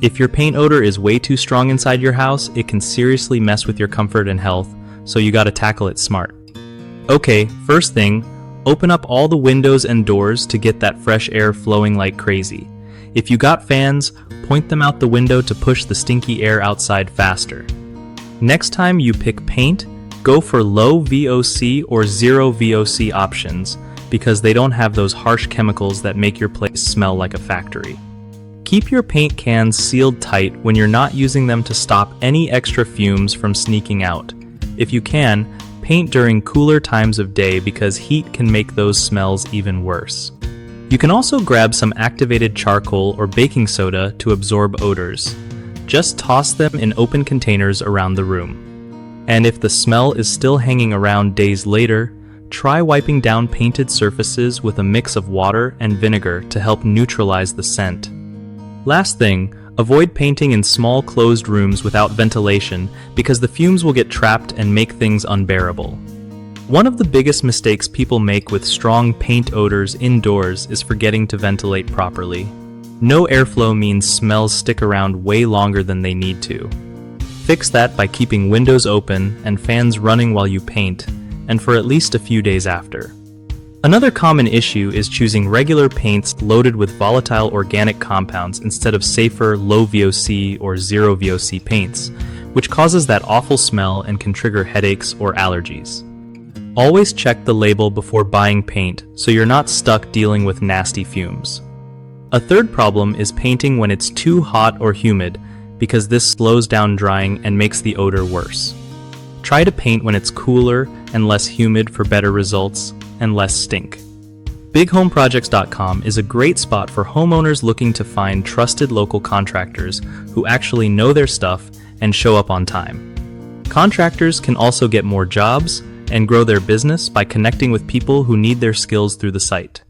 If your paint odor is way too strong inside your house, it can seriously mess with your comfort and health, so you gotta tackle it smart. Okay, first thing, open up all the windows and doors to get that fresh air flowing like crazy. If you got fans, point them out the window to push the stinky air outside faster. Next time you pick paint, go for low VOC or zero VOC options because they don't have those harsh chemicals that make your place smell like a factory. Keep your paint cans sealed tight when you're not using them to stop any extra fumes from sneaking out. If you can, paint during cooler times of day because heat can make those smells even worse. You can also grab some activated charcoal or baking soda to absorb odors. Just toss them in open containers around the room. And if the smell is still hanging around days later, try wiping down painted surfaces with a mix of water and vinegar to help neutralize the scent. Last thing, avoid painting in small closed rooms without ventilation because the fumes will get trapped and make things unbearable. One of the biggest mistakes people make with strong paint odors indoors is forgetting to ventilate properly. No airflow means smells stick around way longer than they need to. Fix that by keeping windows open and fans running while you paint, and for at least a few days after. Another common issue is choosing regular paints loaded with volatile organic compounds instead of safer low VOC or zero VOC paints, which causes that awful smell and can trigger headaches or allergies. Always check the label before buying paint so you're not stuck dealing with nasty fumes. A third problem is painting when it's too hot or humid because this slows down drying and makes the odor worse. Try to paint when it's cooler and less humid for better results and less stink. BigHomeProjects.com is a great spot for homeowners looking to find trusted local contractors who actually know their stuff and show up on time. Contractors can also get more jobs and grow their business by connecting with people who need their skills through the site.